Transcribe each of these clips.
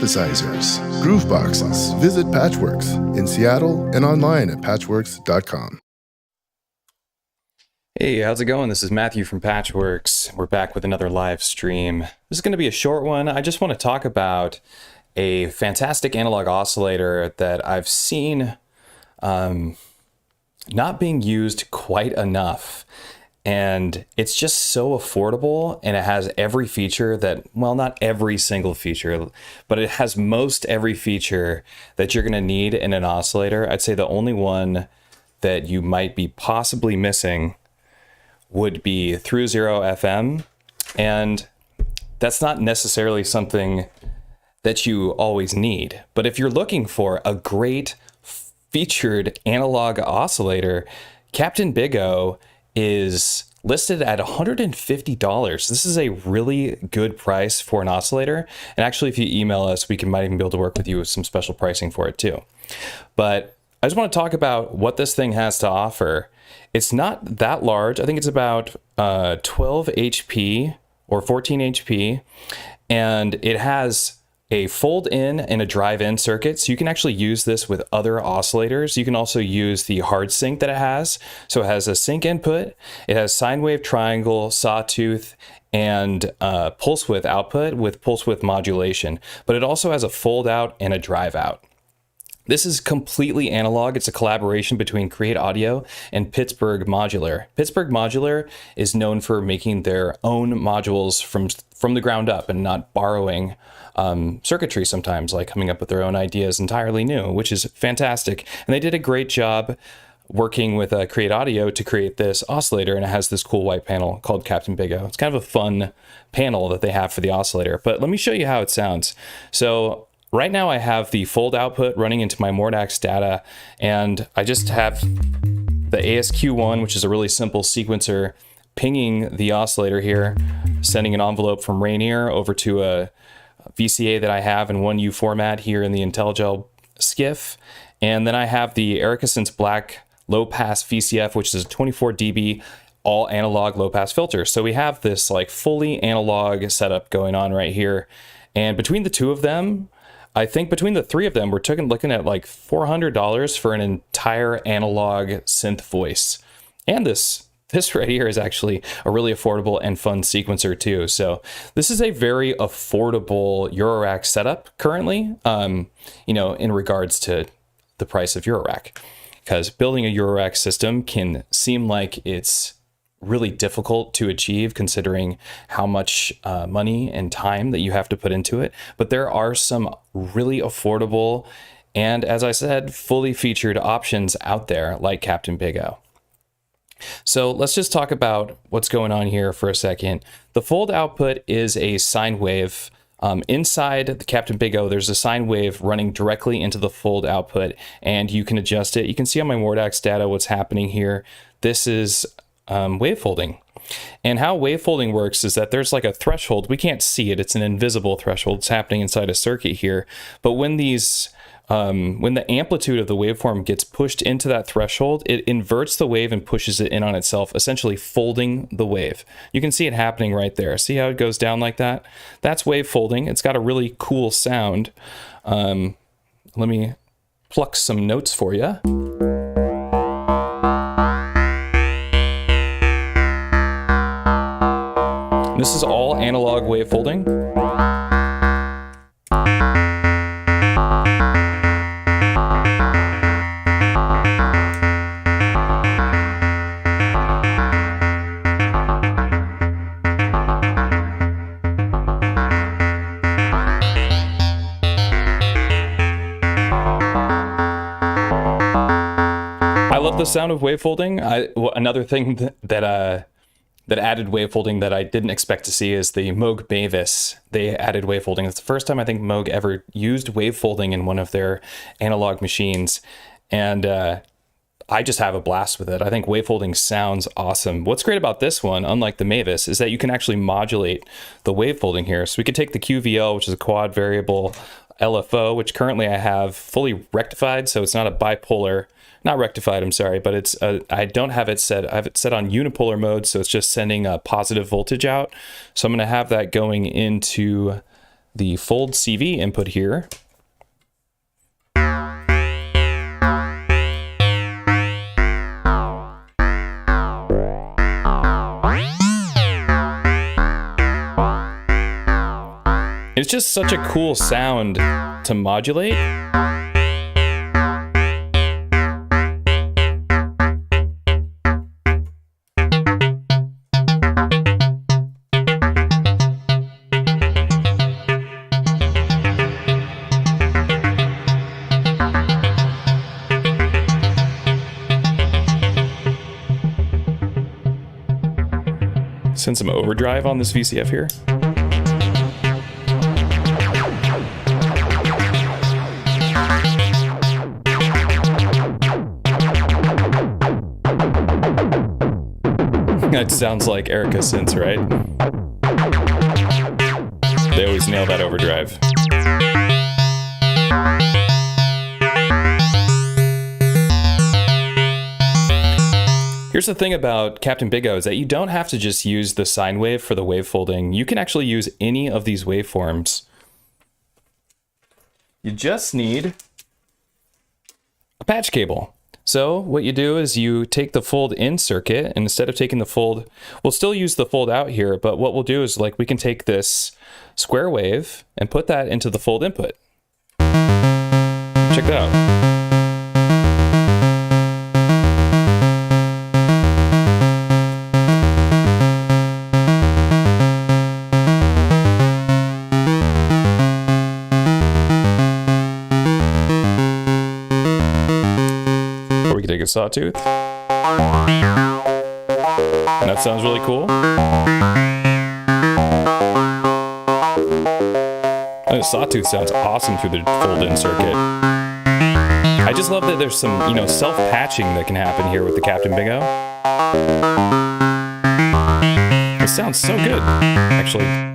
synthesizers, groove boxes. Visit Patchwerks in Seattle and online at patchwerks.com. Hey, how's it going? This is Matthew from Patchwerks. We're back with another live stream. This is going to be a short one. I just want to talk about a fantastic analog oscillator that I've seen not being used quite enough. And it's just so affordable, and it has every feature that, well, not every single feature, but it has most every feature that you're going to need in an oscillator. I'd say the only one that you might be possibly missing would be through zero FM. And that's not necessarily something that you always need. But if you're looking for a great featured analog oscillator, Capt'n BIG-O is listed at $150. This is a really good price for an oscillator. And actually, if you email us, we might even be able to work with you with some special pricing for it too. But I just want to talk about what this thing has to offer. It's not that large. I think it's about 12 HP or 14 HP. And it has a fold-in and a drive-in circuit. So you can actually use this with other oscillators. You can also use the hard sync that it has. So it has a sync input. It has sine wave triangle, sawtooth, and pulse width output with pulse width modulation. But it also has a fold-out and a drive-out. This is completely analog. It's a collaboration between Create Audio and Pittsburgh Modular. Pittsburgh Modular is known for making their own modules from the ground up and not borrowing circuitry sometimes, like coming up with their own ideas entirely new, which is fantastic. And they did a great job working with Create Audio to create this oscillator, and it has this cool white panel called Capt'n BIG-O. It's kind of a fun panel that they have for the oscillator, but let me show you how it sounds. So right now I have the fold output running into my Mordax data, and I just have the ASQ1, which is a really simple sequencer, pinging the oscillator here, sending an envelope from Rainier over to a VCA that I have in 1U format here in the IntelliGel skiff. And then I have the Ericasense Black low pass VCF, which is a 24 dB all analog low pass filter. So we have this like fully analog setup going on right here. And between the two of them, I think between the three of them, we're looking at like $400 for an entire analog synth voice. And this right here is actually a really affordable and fun sequencer too. So this is a very affordable Eurorack setup currently, you know, in regards to the price of Eurorack, because building a Eurorack system can seem like it's really difficult to achieve considering how much money and time that you have to put into it. But there are some really affordable and, as I said, fully featured options out there like Capt'n BIG-O. So let's just talk about what's going on here for a second. The fold output is a sine wave. Inside the Capt'n BIG-O, there's a sine wave running directly into the fold output, and you can adjust it. You can see on my Mordax data what's happening here. This is wavefolding. And how wavefolding works is that there's like a threshold. We can't see it. It's an invisible threshold. It's happening inside a circuit here. But when the amplitude of the waveform gets pushed into that threshold, it inverts the wave and pushes it in on itself, essentially folding the wave. You can see it happening right there. See how it goes down like that? That's wave folding. It's got a really cool sound. Let me pluck some notes for you. This is all analog wavefolding. I love the sound of wavefolding. Another thing that added wavefolding that I didn't expect to see is the Moog Mavis. They added wavefolding. It's the first time I think Moog ever used wavefolding in one of their analog machines. And I just have a blast with it. I think wavefolding sounds awesome. What's great about this one, unlike the Mavis, is that you can actually modulate the wavefolding here. So we could take the QVL, which is a quad variable LFO, which currently I have fully rectified. So it's not a bipolar, not rectified, I'm sorry, but it's I don't have it set. I have it set on unipolar mode, so it's just sending a positive voltage out. So I'm going to have that going into the fold CV input here. It's just such a cool sound to modulate. Send some overdrive on this VCF here. That sounds like Erica synths, right? They always nail that overdrive. Here's the thing about Capt'n BIG-O is that you don't have to just use the sine wave for the wave folding. You can actually use any of these waveforms. You just need a patch cable. So what you do is you take the fold in circuit, and instead of taking the fold, we'll still use the fold out here, but what we'll do is like we can take this square wave and put that into the fold input. Check that out. Take a sawtooth, and that sounds really cool. And the sawtooth sounds awesome through the fold-in circuit. I just love that there's some, self-patching that can happen here with the Capt'n BIG-O. It sounds so good, actually.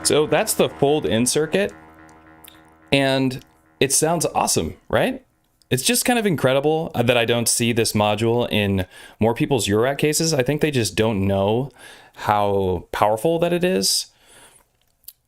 So that's the fold-in circuit, and it sounds awesome, right? It's just kind of incredible that I don't see this module in more people's Eurorack cases. I think they just don't know how powerful that it is.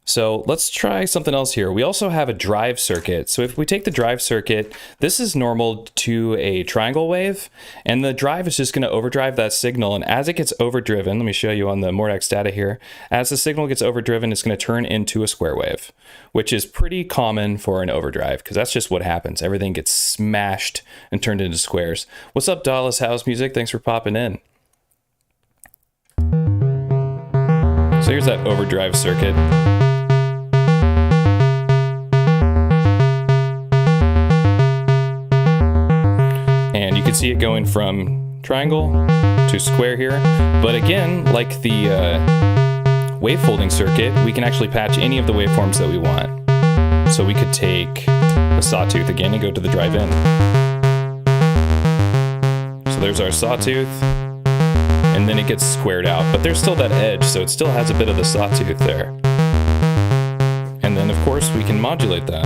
So let's try something else here. We also have a drive circuit. So if we take the drive circuit, this is normal to a triangle wave, and the drive is just going to overdrive that signal. And as it gets overdriven, let me show you on the Mordex data here, as the signal gets overdriven, it's going to turn into a square wave, which is pretty common for an overdrive because that's just what happens. Everything gets smashed and turned into squares. What's up, Dallas House Music? Thanks for popping in. So here's that overdrive circuit. And you can see it going from triangle to square here. But again, like the wave folding circuit, we can actually patch any of the waveforms that we want. So we could take the sawtooth again and go to the drive in. So there's our sawtooth, and then it gets squared out. But there's still that edge, so it still has a bit of the sawtooth there. And then, of course, we can modulate that.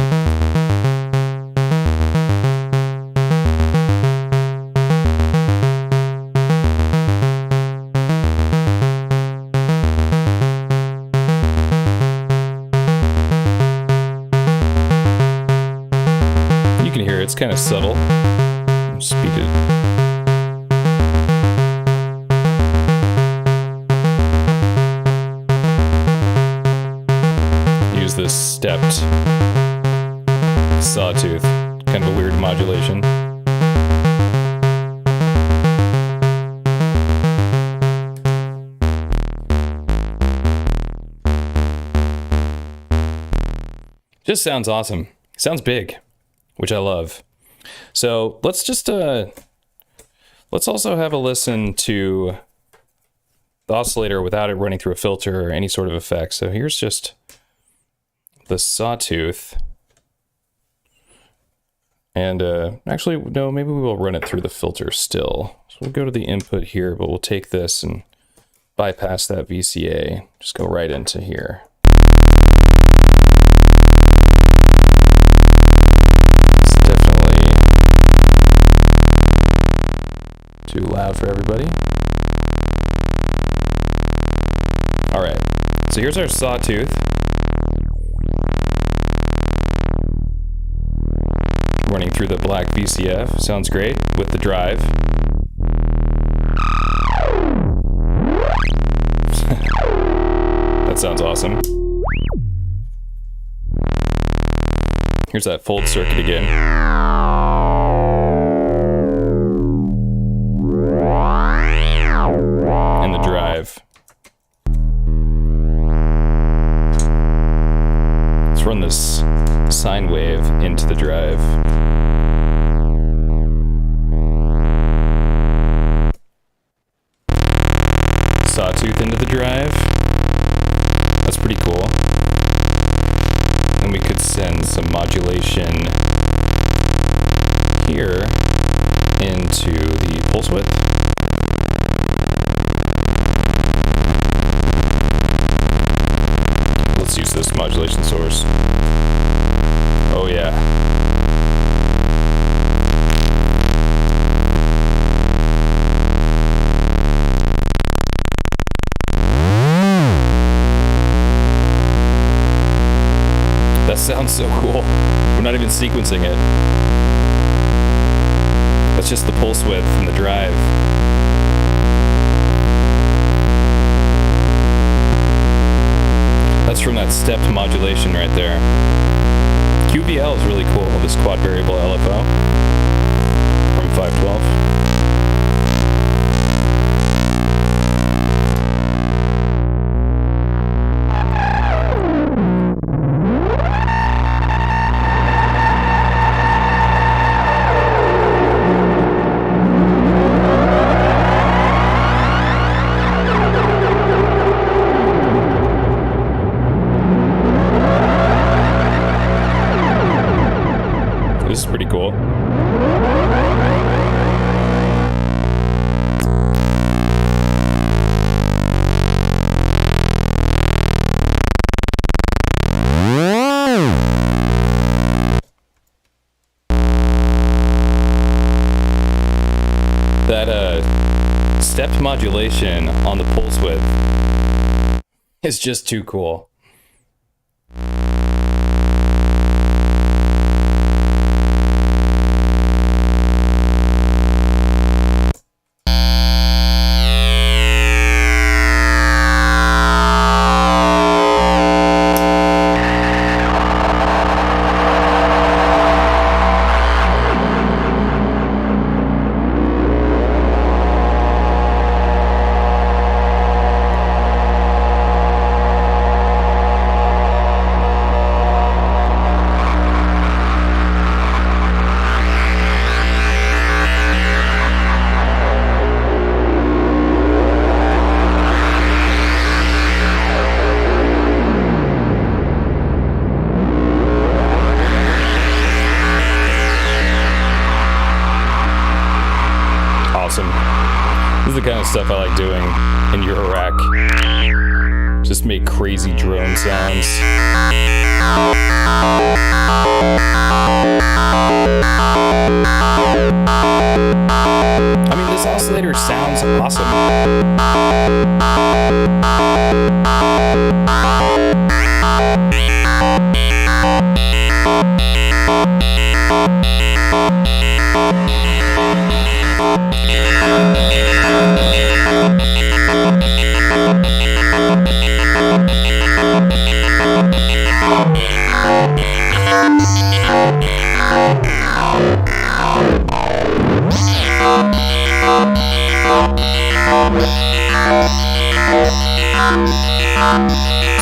It's kind of subtle. Speed it. Use this stepped sawtooth. Kind of a weird modulation. Just sounds awesome. Sounds big, which I love. So let's just Let's also have a listen to the oscillator without it running through a filter or any sort of effect. So here's just the sawtooth. And actually, no, maybe we will run it through the filter still. So we'll go to the input here, but we'll take this and bypass that VCA. Just go right into here. It's definitely too loud for everybody. All right, so here's our sawtooth. Running through the black VCF, sounds great with the drive. That sounds awesome. Here's that fold circuit again. And the drive. Let's run this sine wave into the drive. Sawtooth into the drive. That's pretty cool. And we could send some modulation here into the pulse width. Let's use this modulation source. Oh yeah. That sounds so cool. We're not even sequencing it. That's just the pulse width from the drive. That's from that stepped modulation right there. QVL is really cool, this quad variable LFO from 512. This is pretty cool. That stepped modulation on the pulse width is just too cool. Awesome. This is the kind of stuff I like doing in Eurorack. Just make crazy drone sounds. I mean, this oscillator sounds awesome.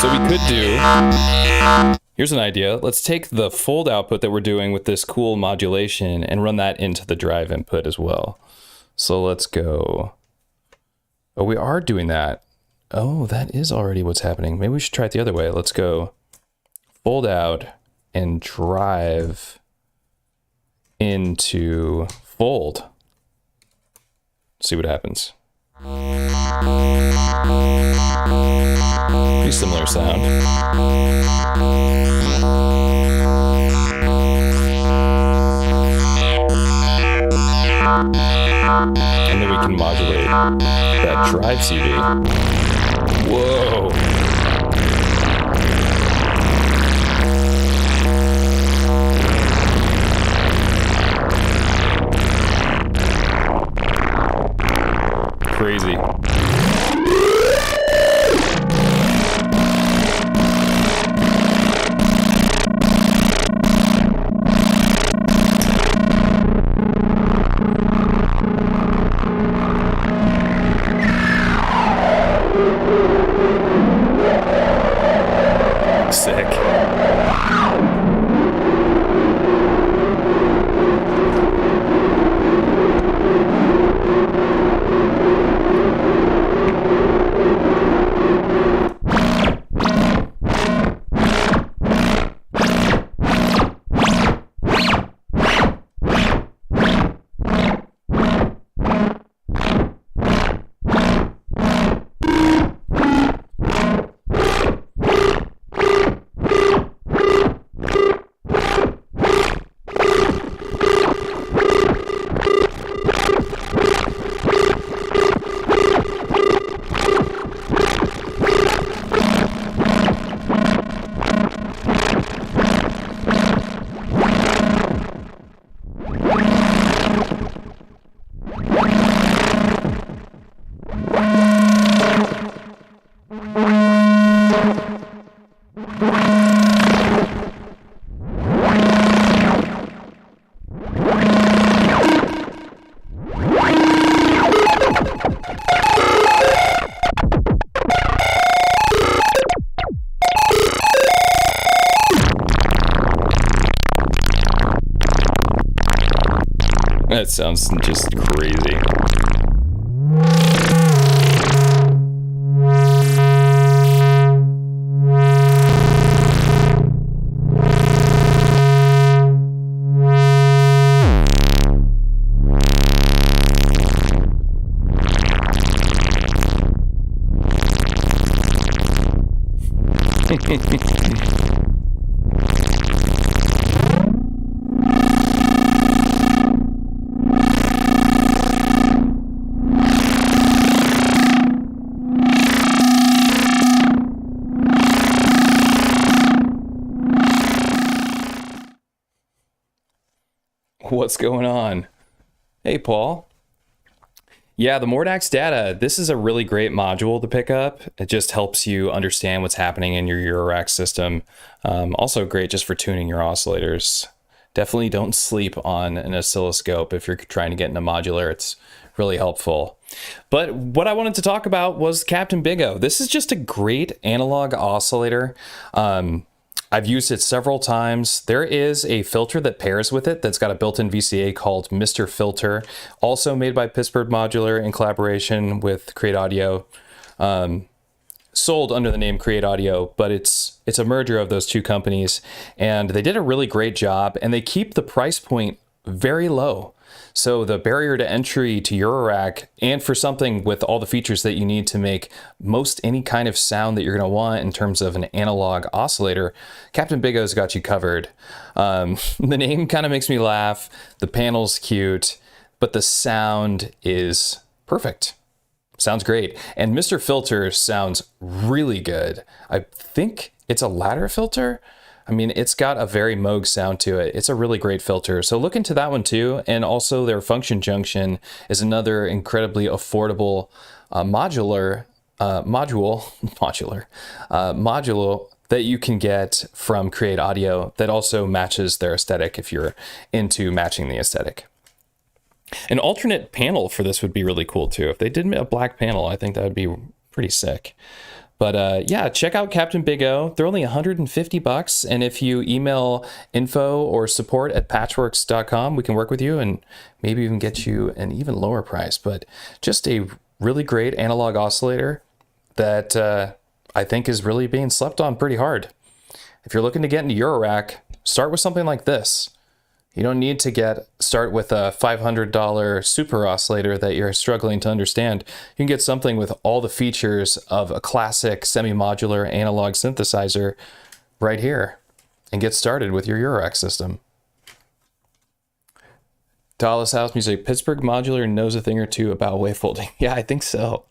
So we could do, here's an idea. Let's take the fold output that we're doing with this cool modulation and run that into the drive input as well. So let's go. Oh, we are doing that. Oh, that is already what's happening. Maybe we should try it the other way. Let's go fold out and drive into fold. See what happens. Pretty similar sound. And then we can modulate that drive CV. Whoa. Crazy. Sick. That sounds just crazy. What's going on? Hey, Paul. Yeah, the Mordax data, this is a really great module to pick up. It just helps you understand what's happening in your Eurorack system. Also great just for tuning your oscillators. Definitely don't sleep on an oscilloscope if you're trying to get into modular. It's really helpful. But what I wanted to talk about was Capt'n BIG-O. This is just a great analog oscillator. I've used it several times. There is a filter that pairs with it that's got a built-in VCA called Mr. Filter, also made by Pittsburgh Modular in collaboration with Create Audio. Sold under the name Create Audio, but it's a merger of those two companies, and they did a really great job, and they keep the price point very low. So the barrier to entry to Eurorack, and for something with all the features that you need to make most any kind of sound that you're going to want in terms of an analog oscillator, Capt'n BIG-O's got you covered. The name kind of makes me laugh. The panel's cute, but the sound is perfect. Sounds great. And Mr. Filter sounds really good. I think it's a ladder filter. I mean, it's got a very Moog sound to it. It's a really great filter. So look into that one too. And also their Function Junction is another incredibly affordable module that you can get from Create Audio that also matches their aesthetic if you're into matching the aesthetic. An alternate panel for this would be really cool too. If they did a black panel, I think that would be pretty sick. But yeah, check out Capt'n BIG-O. They're only $150. And if you email info or support at patchwerks.com, we can work with you and maybe even get you an even lower price. But just a really great analog oscillator that I think is really being slept on pretty hard. If you're looking to get into Eurorack, start with something like this. You don't need to start with a $500 super oscillator that you're struggling to understand. You can get something with all the features of a classic semi-modular analog synthesizer right here and get started with your Eurorack system. Dallas House Music, Pittsburgh Modular knows a thing or two about wavefolding. Yeah, I think so.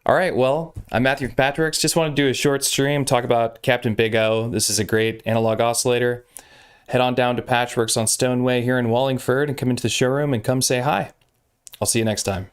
All right, well, I'm Matthew from Patchwerks. Just wanted to do a short stream, talk about Capt'n BIG-O. This is a great analog oscillator. Head on down to Patchwerks on Stoneway here in Wallingford and come into the showroom and come say hi. I'll see you next time.